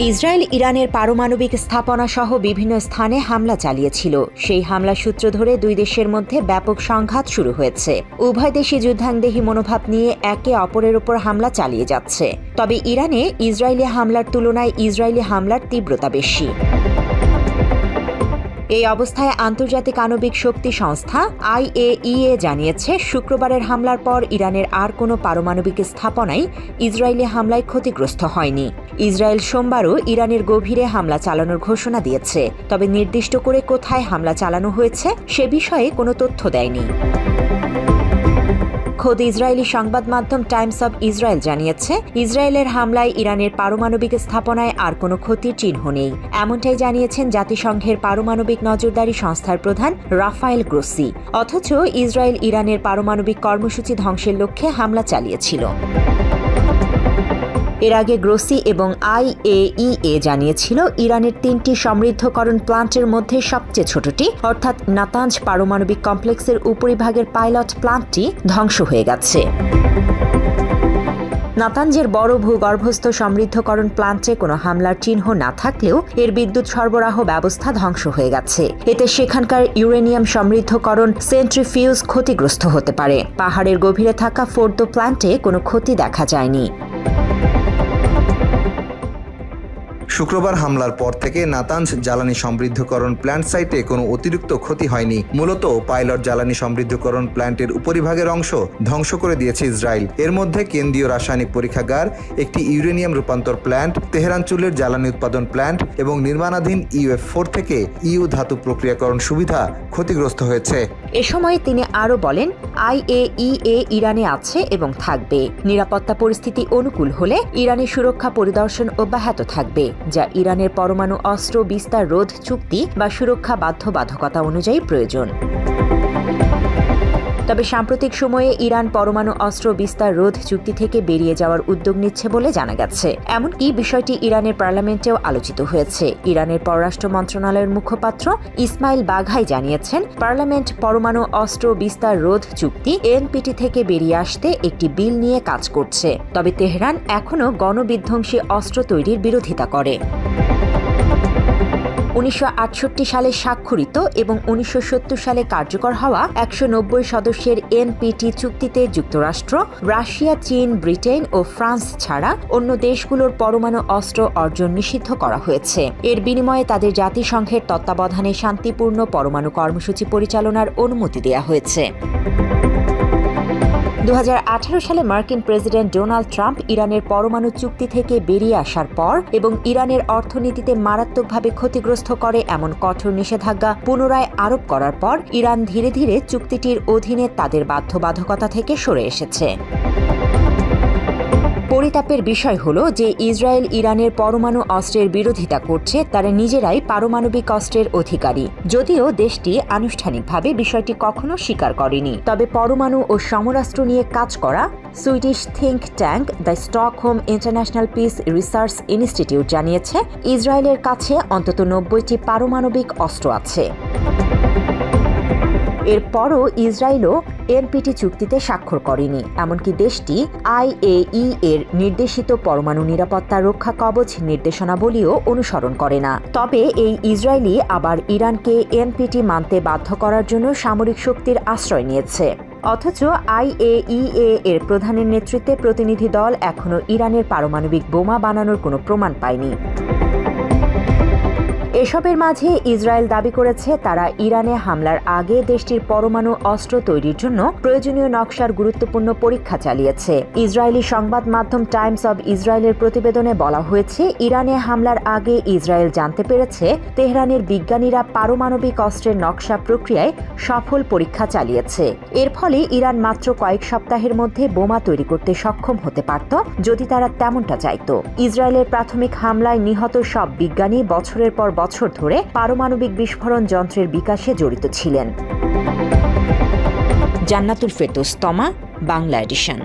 Israel ইরানের পারমাণবিক স্থাপনা সহ বিভিন্ন স্থানে হামলা চালিয়েছিল। সেই হামলা সূত্র ধরে দুই দেশের মধ্যে ব্যাপক সংঘাত শুরু হয়েছে। উভয় দেশই যুদ্ধাংদেহী মনোভাব নিয়ে একে অপরের উপর হামলা চালিয়ে যাচ্ছে। তবে ইরানে ইসরায়েলি হামলার তুলনায় ইসরায়েলি হামলার তীব্রতা বেশি। এই অবস্থায় আন্তর্জাতিক আণবিক শক্তি সংস্থা IAEA জানিয়েছে, শুক্রবারের হামলার পর ইরানের আর কোনো পারমাণবিক স্থাপনাই ইসরায়েলি হামলায় ক্ষতিগ্রস্ত হয়নি। ইসরায়েল সোমবারও ইরানের গভীরে হামলা চালানোর ঘোষণা দিয়েছে, তবে নির্দিষ্ট করে কোথায় হামলা চালানো হয়েছে সে বিষয়ে কোনো তথ্য দেয়নি। খোদ ইসরায়েলি সংবাদ মাধ্যম টাইমস অব ইসরায়েল জানিয়েছে, ইসরায়েলের হামলায় ইরানের পারমাণবিক স্থাপনায় আর কোনো ক্ষতির চিহ্ন নেই। এমনটাই জানিয়েছেন জাতিসংঘের পারমাণবিক নজরদারি সংস্থার প্রধান রাফায়েল গ্রোসি। অথচ ইসরায়েল ইরানের পারমাণবিক কর্মসূচি ধ্বংসের লক্ষ্যে হামলা চালিয়েছিল। এর আগে গ্রোসি এবং IAEA জানিয়েছিল, ইরানের 3টি সমৃদ্ধকরণ প্লান্টের মধ্যে সবচেয়ে ছোটটি অর্থাৎ নাতাঞ্জ পারমাণবিক কমপ্লেক্সের উপরিভাগের পাইলট প্লান্টটি ধ্বংস হয়ে গেছে। নাতাঞ্জের বড় ভূগর্ভস্থ সমৃদ্ধকরণ প্লান্টে কোনো হামলার চিহ্ন না থাকলেও এর বিদ্যুৎ সরবরাহ ব্যবস্থা ধ্বংস হয়ে গেছে। এতে সেখানকার ইউরেনিয়াম সমৃদ্ধকরণ সেন্ট্রিফিউজ ক্ষতিগ্রস্ত হতে পারে। পাহাড়ের গভীরে থাকা ফোর্দো প্লান্টে কোনো ক্ষতি দেখা যায়নি। শুক্রবার হামলার পর থেকে নাতাঞ্জ জ্বালানি সমৃদ্ধকরণ প্ল্যান্ট সাইটে কোনো অতিরিক্ত ক্ষতি হয়নি। মূলত পাইলট জ্বালানি সমৃদ্ধকরণ প্ল্যান্টের উপরিভাগের অংশ ধ্বংস করে দিয়েছে ইসরায়েল। এর মধ্যে কেন্দ্রীয় রাসায়নিক পরীক্ষাগার, একটি ইউরেনিয়াম রূপান্তর প্ল্যান্ট, তেহরান চুলের জ্বালানি উৎপাদন প্ল্যান্ট এবং নির্মাণাধীন UF4 থেকে EU ধাতু প্রক্রিয়াকরণ সুবিধা ক্ষতিগ্রস্ত হয়েছে। এ সময় তিনি আরও বলেন, IAEA ইরানে আছে এবং থাকবে। নিরাপত্তা পরিস্থিতি অনুকূল হলে ইরানের সুরক্ষা পরিদর্শন অব্যাহত থাকবে, যা ইরানের পরমাণু অস্ত্র বিস্তার রোধ চুক্তি বা সুরক্ষা বাধ্যবাধকতা অনুযায়ী প্রয়োজন। তবে সাম্প্রতিক সময়ে ইরান পরমাণু অস্ত্র বিস্তার রোধ চুক্তি থেকে বেরিয়ে যাওয়ার উদ্যোগ নিচ্ছে বলে জানা গেছে। এমনকি বিষয়টি ইরানের পার্লামেন্টেও আলোচিত হয়েছে। ইরানের পররাষ্ট্র মন্ত্রণালয়ের মুখপাত্র ইসমাইল বাঘাই জানিয়েছেন, পার্লামেন্ট পরমাণু অস্ত্র বিস্তার রোধ চুক্তি NPT থেকে বেরিয়ে আসতে একটি বিল নিয়ে কাজ করছে। তবে তেহরান এখনও গণবিধ্বংসী অস্ত্র তৈরির বিরোধিতা করে। 1968 সালে স্বাক্ষরিত এবং 1970 সালে কার্যকর হওয়া 190 সদস্যের NPT চুক্তিতে যুক্তরাষ্ট্র, রাশিয়া, চীন, ব্রিটেন ও ফ্রান্স ছাড়া অন্য দেশগুলোর পরমাণু অস্ত্র অর্জন নিষিদ্ধ করা হয়েছে। এর বিনিময়ে তাদের জাতিসংঘের তত্ত্বাবধানে শান্তিপূর্ণ পরমাণু কর্মসূচি পরিচালনার অনুমতি দেওয়া হয়েছে। 2018 সালে মার্কিন প্রেসিডেন্ট ডোনাল্ড ট্রাম্প ইরানের পরমাণু চুক্তি থেকে বেরিয়ে আসার পর এবং ইরানের অর্থনীতিতে মারাত্মকভাবে ক্ষতিগ্রস্ত করে এমন কঠোর নিষেধাজ্ঞা পুনরায় আরোপ করার পর ইরান ধীরে ধীরে চুক্তিটির অধীনে তাদের বাধ্যবাধকতা থেকে সরে এসেছে। পরিতাপের বিষয় হল যে ইসরায়েল ইরানের পরমাণু অস্ত্রের বিরোধিতা করছে, তারা নিজেরাই পারমাণবিক অস্ত্রের অধিকারী। যদিও দেশটি আনুষ্ঠানিকভাবে বিষয়টি কখনো স্বীকার করেনি। তবে পরমাণু ও সমরাস্ত্র নিয়ে কাজ করা Swedish think tank the Stockholm international piece research institute জানিয়েছে, ইসরায়েলের কাছে অন্তত 90টি পারমাণবিক অস্ত্র আছে। এরপরও ইসরায়েলও NPT চুক্তিতে স্বাক্ষর করেনি। এমনকি দেশটি IAEA এর নির্দেশিত পরমাণু নিরাপত্তা রক্ষা কবচ নির্দেশনাবলীও অনুসরণ করে না। তবে এই ইসরায়েলি আবার ইরানকে NPT মানতে বাধ্য করার জন্য সামরিক শক্তির আশ্রয় নিয়েছে। অথচ IAEA এর প্রধানের নেতৃত্বে প্রতিনিধি দল এখনও ইরানের পারমাণবিক বোমা বানানোর কোনো প্রমাণ পায়নি। এসবের মাঝে ইসরায়েল দাবি করেছে, তারা ইরানে হামলার আগে দেশটির পরমাণু অস্ত্র তৈরির জন্য প্রয়োজনীয় নকশার গুরুত্বপূর্ণ পরীক্ষা চালিয়েছে। ইসরায়েলি সংবাদ মাধ্যম টাইমস অব ইসরায়েলের প্রতিবেদনে বলা হয়েছে, ইরানে হামলার আগে ইসরায়েল জানতে পেরেছে তেহরানের বিজ্ঞানীরা পারমাণবিক অস্ত্রের নকশা প্রক্রিয়ায় সফল পরীক্ষা চালিয়েছে। এর ফলে ইরান মাত্র কয়েক সপ্তাহের মধ্যে বোমা তৈরি করতে সক্ষম হতে পারত, যদি তারা তেমনটা চাইত। ইসরায়েলের প্রাথমিক হামলায় নিহত সব বিজ্ঞানী বছরের পর বছর ধরে পারমাণবিক বিস্ফোরণ যন্ত্রের বিকাশে জড়িত ছিলেন। জান্নাতুল ফেরদৌস তমা, বাংলা এডিশন।